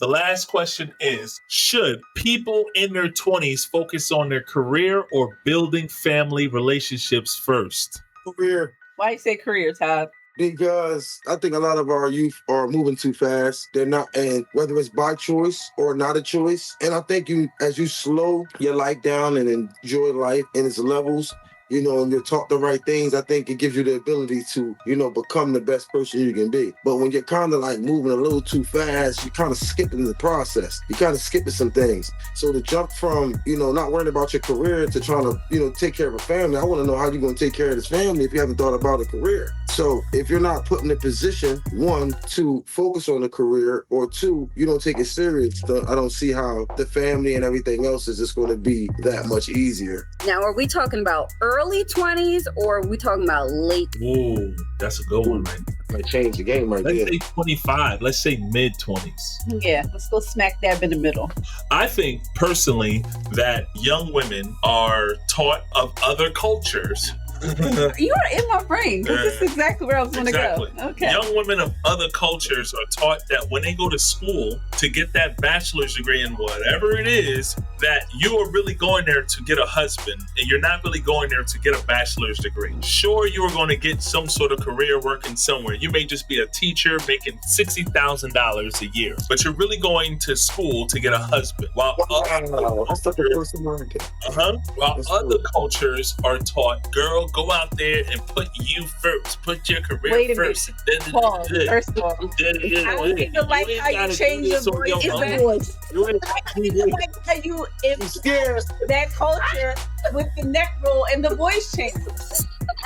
The last question is, should people in their 20s focus on their career or building family relationships first? Career. Why you say career, Todd? Because I think a lot of our youth are moving too fast. They're not, and whether it's by choice or not a choice. And I think as you slow your life down and enjoy life in its levels, and you're taught the right things, I think it gives you the ability to, become the best person you can be. But when you're kind of like moving a little too fast, you're kind of skipping the process. You're kind of skipping some things. So to jump from, not worrying about your career to trying to, take care of a family, I want to know how you're going to take care of this family if you haven't thought about a career. So if you're not put in a position, one, to focus on a career, or two, you don't take it serious, I don't see how the family and everything else is just going to be that much easier. Now, are we talking about early 20s or are we talking about late? Ooh, that's a good one, man. Might change the game right there. Let's say 25. Let's say mid-20s. Yeah, let's go smack dab in the middle. I think, personally, that young women are taught of other cultures. You are in my brain. This is exactly where I was going to go. Okay. Young women of other cultures are taught that when they go to school to get that bachelor's degree in whatever it is, that you are really going there to get a husband and you're not really going there to get a bachelor's degree. Sure, you are going to get some sort of career working somewhere. You may just be a teacher making $60,000 a year, but you're really going to school to get a husband. While that's such a person market. While other cultures are taught, girl, go out there and put you first. Put your career first. Pause. First of all, I feel like how you change your voice. I like how you infuse that culture with the neck roll and the voice change.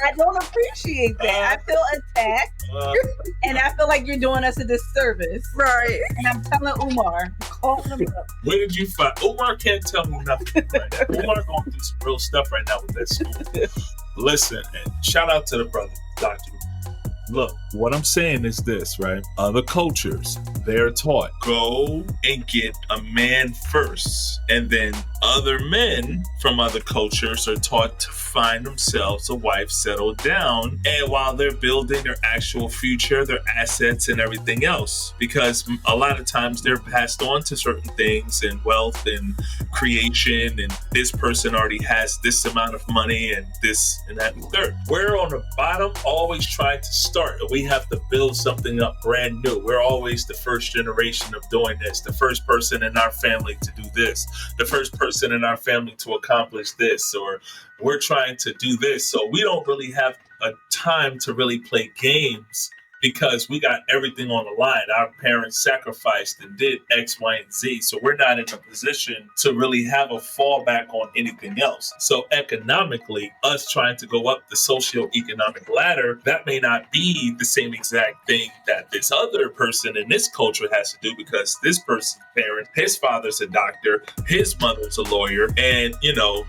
I don't appreciate that. I feel attacked, and I feel like you're doing us a disservice. Right. And I'm telling Umar, call him up. Where did you find? Umar can't tell me nothing right now. Umar going through some real stuff right now with that school. Listen, and shout out to the brother, Dr. Look, what I'm saying is this, right? Other cultures, they're taught, go and get a man first. And then other men from other cultures are taught to find themselves a wife, settle down, and while they're building their actual future, their assets and everything else. Because a lot of times they're passed on to certain things and wealth and creation, and this person already has this amount of money and this and that and third. We're on the bottom, always trying to start, and we have to build something up brand new. We're always the first generation of doing this, the first person in our family to do this, the first person in our family to accomplish this, or we're trying to do this. So we don't really have a time to really play games because we got everything on the line. Our parents sacrificed and did X, Y, and Z. So we're not in a position to really have a fallback on anything else. So economically, us trying to go up the socioeconomic ladder, that may not be the same exact thing that this other person in this culture has to do, because this person's parent, his father's a doctor, his mother's a lawyer, and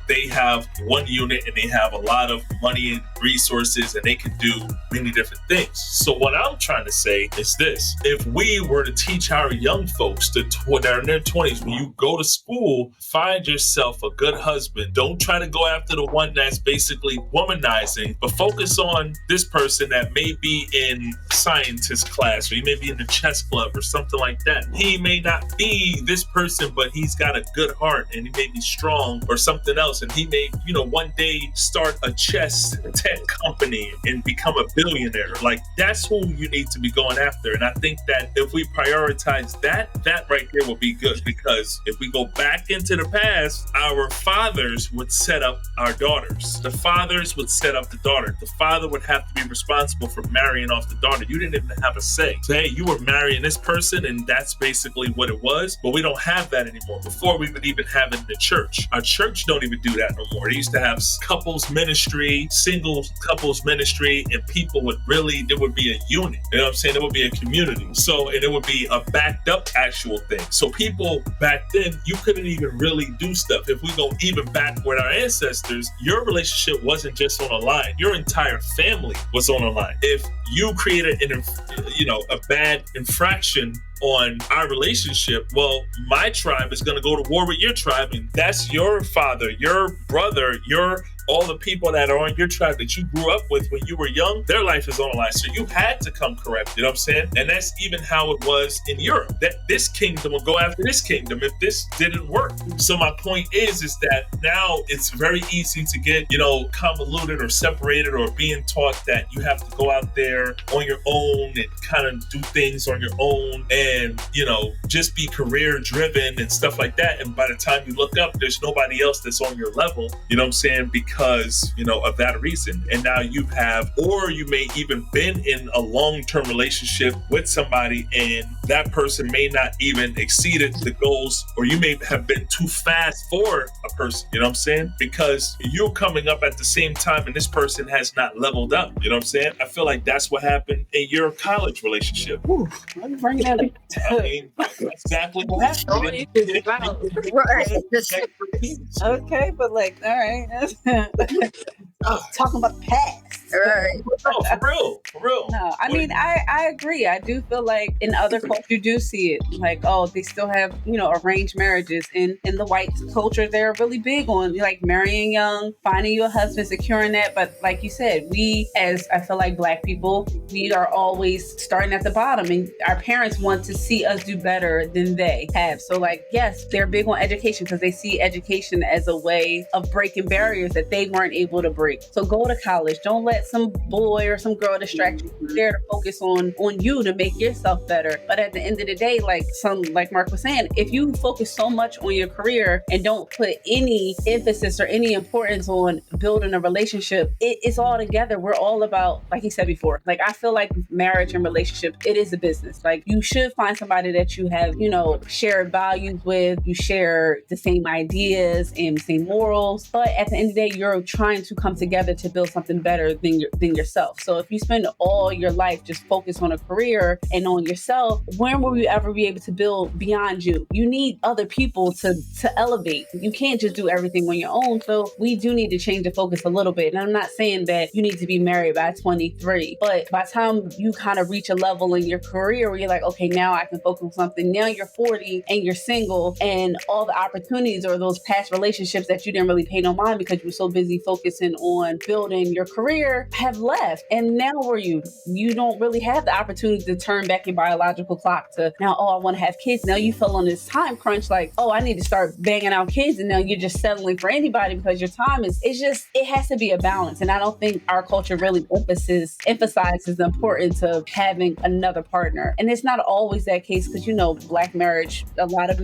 they have one unit and they have a lot of money and resources and they can do many different things. So what I'm trying to say is this: if we were to teach our young folks that are in their 20s, when you go to school, find yourself a good husband. Don't try to go after the one that's basically womanizing, but focus on this person that may be in scientist class, or he may be in the chess club or something like that. He may not be this person, but he's got a good heart and he may be strong or something else. And he may, one day start a chess tech company and become a billionaire. Like, that's who you need to be going after. And I think that if we prioritize that right there will be good, because if we go back into the past, our fathers would set up our daughters. The fathers would set up the daughter. The father would have to be responsible for marrying off the daughter. You didn't even have a say. So, hey, you were marrying this person and that's basically what it was. But we don't have that anymore. Before, we would even have it in the church. Our church don't even do that no more. They used to have couples ministry, single couples ministry, and people would really, there would be a unit. You know what I'm saying? There would be a community. So, and it would be a backed up actual thing. So people back then, you couldn't even really do stuff. If we go even back with our ancestors, your relationship wasn't just on a line. Your entire family was on a line. If you created a bad infraction on our relationship, well, my tribe is going to go to war with your tribe, and that's your father, your brother, your all the people that are on your tribe that you grew up with when you were young, their life is on the line. So you had to come correct, you know what I'm saying? And that's even how it was in Europe, that this kingdom will go after this kingdom if this didn't work. So my point is that now it's very easy to get, convoluted or separated or being taught that you have to go out there on your own and kind of do things on your own and, just be career driven and stuff like that. And by the time you look up, there's nobody else that's on your level, you know what I'm saying? Because, of that reason. And now you may even been in a long-term relationship with somebody and that person may not even exceeded the goals, or you may have been too fast for a person, you know what I'm saying? Because you're coming up at the same time and this person has not leveled up, you know what I'm saying? I feel like that's what happened in your college relationship. Ooh, let me bring that up. I mean, that's exactly what happened. Okay, but all right. Talking about the past. Right. Oh, for real. No, I mean, I agree. I do feel like in other cultures you do see it. Like, they still have, arranged marriages. In the white culture, they're really big on like marrying young, finding you a husband, securing that. But like you said, I feel like Black people, we are always starting at the bottom, and our parents want to see us do better than they have. So yes, they're big on education because they see education as a way of breaking barriers that they weren't able to break. So go to college. Don't let some boy or some girl distract you. You're there to focus on you to make yourself better. But at the end of the day, like Mark was saying, if you focus so much on your career and don't put any emphasis or any importance on building a relationship, it's all together. We're all about, like he said before, I feel like marriage and relationship, it is a business. You should find somebody that you have, shared values with, you share the same ideas and same morals. But at the end of the day, you're trying to come together to build something better than yourself. So if you spend all your life just focused on a career and on yourself, when will you ever be able to build beyond you? You need other people to elevate. You can't just do everything on your own. So we do need to change the focus a little bit. And I'm not saying that you need to be married by 23, but by the time you kind of reach a level in your career where you're like, okay, now I can focus on something. Now you're 40 and you're single, and all the opportunities or those past relationships that you didn't really pay no mind because you were so busy focusing on building your career have left. And now you don't really have the opportunity to turn back your biological clock to now, I want to have kids. Now you fell on this time crunch, I need to start banging out kids. And now you're just settling for anybody because your time it has to be a balance. And I don't think our culture really emphasizes the importance of having another partner. And it's not always that case because, Black marriage, a lot of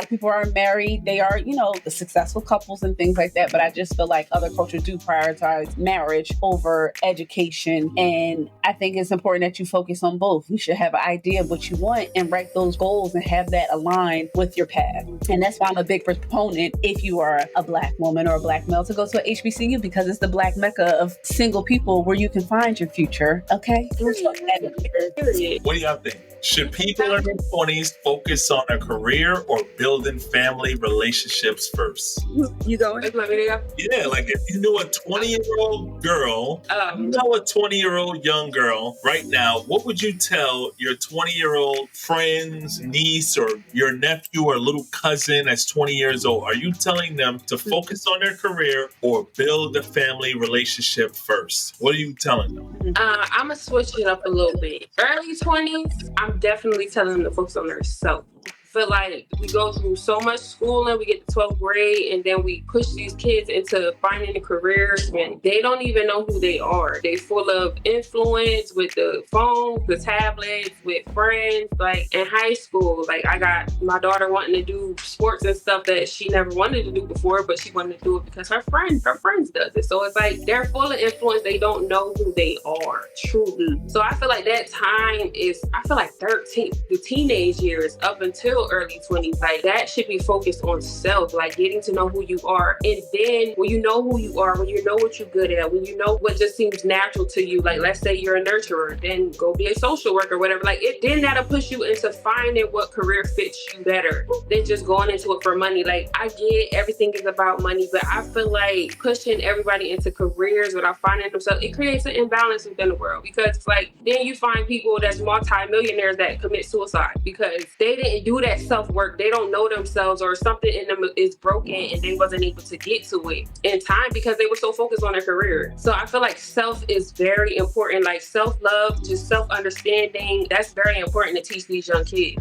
people are married. They are, the successful couples and things like that. But I just feel like other cultures do prioritize marriage over education. And I think it's important that you focus on both. You should have an idea of what you want and write those goals and have that aligned with your path. And that's why I'm a big proponent, if you are a Black woman or a Black male, to go to a HBCU because it's the Black mecca of single people where you can find your future. Okay? What do y'all think? Should people in their 20s focus on a career or building family relationships first? You going? Yeah, if you knew a 20-year-old girl, a 20-year-old young girl right now, what would you tell your 20-year-old friends, niece, or your nephew or little cousin that's 20 years old? Are you telling them to focus on their career or build a family relationship first? What are you telling them? I'm going to switch it up a little bit. Early 20s, I'm definitely telling them to focus on themselves. Feel like we go through so much schooling, we get to 12th grade, and then we push these kids into finding a careers when they don't even know who they are. They full of influence with the phones, the tablets, with friends. In high school, I got my daughter wanting to do sports and stuff that she never wanted to do before, but she wanted to do it because her friends does it. So it's they're full of influence. They don't know who they are, truly. So I feel like that time is, 13, the teenage years up until early 20s, that should be focused on self, getting to know who you are. And then when you know who you are, when you know what you're good at, when you know what just seems natural to you, let's say you're a nurturer, then go be a social worker, whatever. Then that'll push you into finding what career fits you better than just going into it for money. Like, I get everything is about money, but I feel like pushing everybody into careers without finding themselves, it creates an imbalance within the world, because it's like, then you find people that's multi-millionaires that commit suicide because they didn't do that self-work. They don't know themselves, or something in them is broken and they wasn't able to get to it in time because they were so focused on their career. So I feel like self is very important, like self-love, just self-understanding. That's very important to teach these young kids.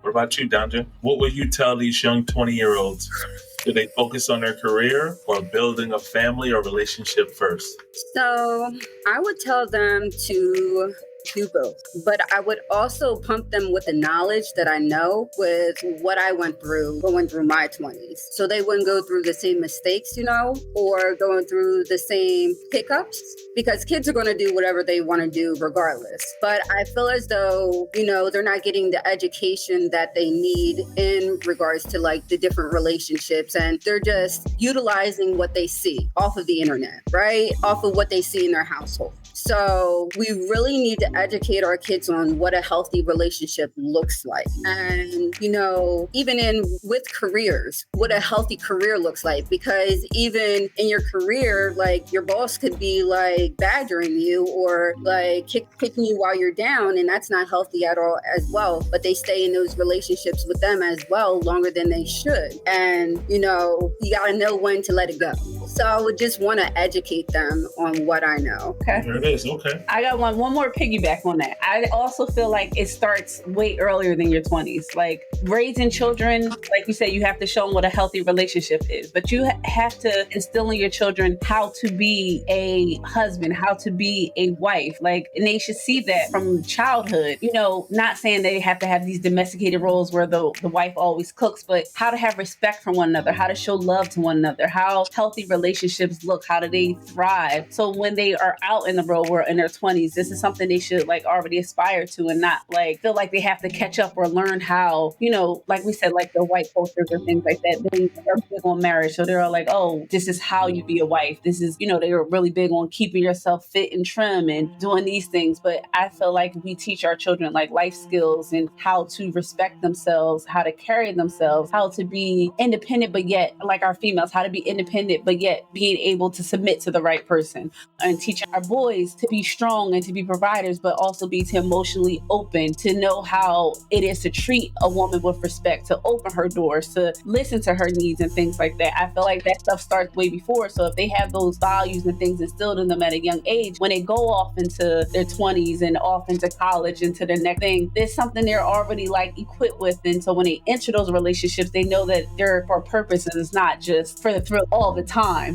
What about you, Danja? What would you tell these young 20-year-olds? Do they focus on their career or building a family or relationship first? So I would tell them to do both, but I would also pump them with the knowledge that I know with what I went through going through my 20s. So they wouldn't go through the same mistakes, or going through the same hiccups, because kids are going to do whatever they want to do regardless. But I feel as though, they're not getting the education that they need in regards to like the different relationships, and they're just utilizing what they see off of the internet, right? Off of what they see in their household. So we really need to educate our kids on what a healthy relationship looks like. And, even with careers, what a healthy career looks like, because even in your career, like your boss could be like badgering you or like kicking you while you're down. And that's not healthy at all as well. But they stay in those relationships with them as well longer than they should. And, you got to know when to let it go. So I would just want to educate them on what I know. Okay. There it is. Okay. I got one more piggyback on that. I also feel like it starts way earlier than your 20s. Like raising children, like you said, you have to show them what a healthy relationship is, but you have to instill in your children how to be a husband, how to be a wife. Like, and they should see that from childhood, not saying they have to have these domesticated roles where the wife always cooks, but how to have respect for one another, how to show love to one another, how healthy relationships look, how do they thrive. So when they are out in the real world in their 20s, this is something they should like already aspire to, and not like feel like they have to catch up or learn how, like we said, like the white cultures or things like that. They are big on marriage. So they're all like, oh, this is how you be a wife. This is, they are really big on keeping yourself fit and trim and doing these things. But I feel like we teach our children like life skills and how to respect themselves, how to carry themselves, how to be independent, but yet like our females, how to be independent, but yet being able to submit to the right person, and teaching our boys to be strong and to be providers, but also be to emotionally open, to know how it is to treat a woman with respect, to open her doors, to listen to her needs and things like that. I feel like that stuff starts way before. So if they have those values and things instilled in them at a young age, when they go off into their 20s and off into college, into the next thing, there's something they're already like equipped with. And so when they enter those relationships, they know that they're for a purpose and it's not just for the thrill all the time.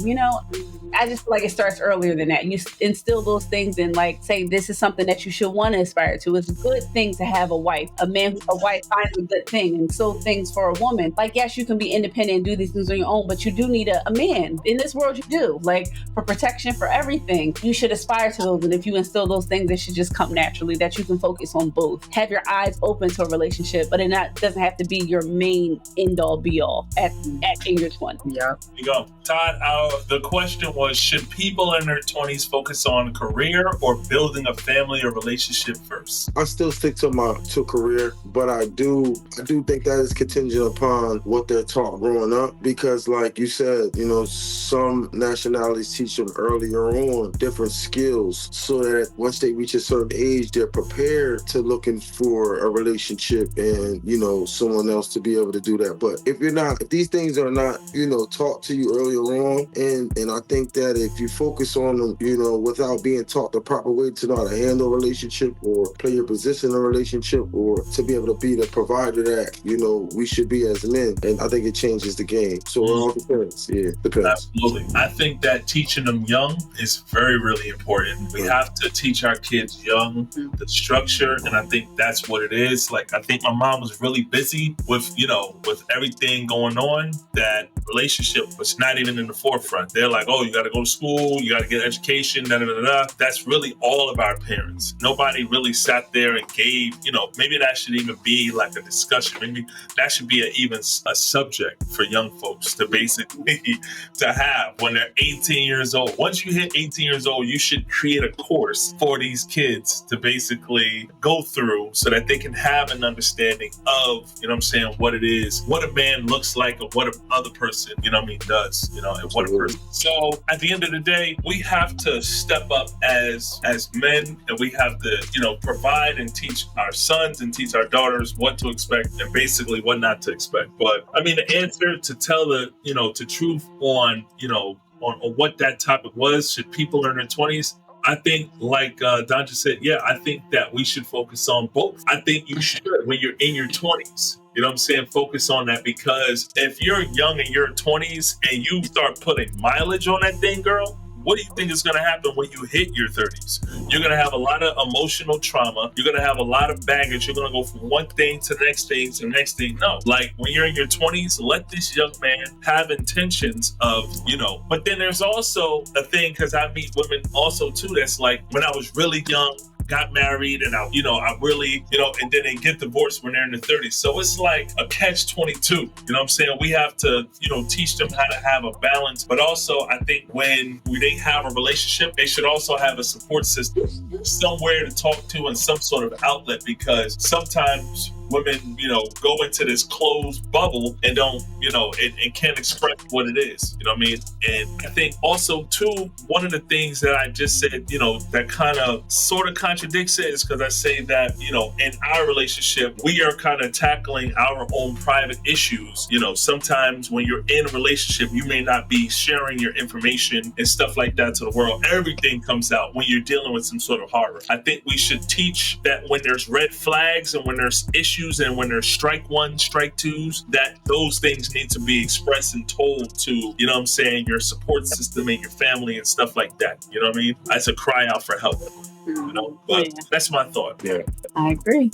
I just feel like it starts earlier than that. You instill those things and like say, this is something that you should want to aspire to. It's a good thing to have a wife. A wife finds a good thing, and so things for a woman. Like, yes, you can be independent and do these things on your own, but you do need a man. In this world, you do. Like, for protection, for everything, you should aspire to those. And if you instill those things, it should just come naturally, that you can focus on both. Have your eyes open to a relationship, but it doesn't have to be your main end-all, be-all in your 20s. Yeah. Here you go. Todd, the question was, should people in their 20s focus on career or building a family or relationship first? I still stick to career, but I do think that is contingent upon what they're taught growing up, because like you said, some nationalities teach them earlier on different skills so that once they reach a certain age, they're prepared to looking for a relationship and, someone else to be able to do that. But if these things are not, taught to you earlier on, and I think that if you focus on them, without being taught the proper way to know how to handle a relationship or play your position in a relationship or to be able to be the provider that, we should be as men. And I think it changes the game. So it all depends. Yeah, depends. Absolutely. I think that teaching them young is very, really important. We have to teach our kids young the structure, and I think that's what it is. Like, I think my mom was really busy with, with everything going on, that relationship was not even in the forefront. They're like, oh, you got to go to school, you got to get education, da da da da. That's really all of our parents. Nobody really sat there and gave, maybe that should even be like a discussion. Maybe that should be even a subject for young folks to basically to have when they're 18 years old. Once you hit 18 years old, you should create a course for these kids to basically go through so that they can have an understanding of, what it is, what a man looks like, or what another person, does, and what a person. So at the end of the day, we have to step up as men, and we have to, provide and teach our sons and teach our daughters what to expect and basically what not to expect. But I mean, the answer to tell the truth on what that topic was, should people in their 20s? I think, like Don just said, I think that we should focus on both. I think you should, when you're in your 20s, focus on that, because if you're young in your 20s and you start putting mileage on that thing, girl, what do you think is going to happen when you hit your 30s? You're going to have a lot of emotional trauma. You're going to have a lot of baggage. You're going to go from one thing to the next thing to the next thing. No, like when you're in your 20s, let this young man have intentions of, but then there's also a thing, because I meet women also too, that's like, when I was really young, got married, and I really, and then they get divorced when they're in their 30s. So it's like a catch-22. We have to, teach them how to have a balance. But also, I think when they have a relationship, they should also have a support system, somewhere to talk to, and some sort of outlet, because sometimes women, go into this closed bubble and don't, and can't express what it is. And I think also too, one of the things that I just said, that kind of sort of contradicts it, is because I say that, in our relationship, we are kind of tackling our own private issues. Sometimes when you're in a relationship, you may not be sharing your information and stuff like that to the world. Everything comes out when you're dealing with some sort of horror. I think we should teach that when there's red flags and when there's issues and when there's strike one, strike twos, that those things need to be expressed and told to, your support system and your family and stuff like that. That's a cry out for help. But that's my thought. I agree.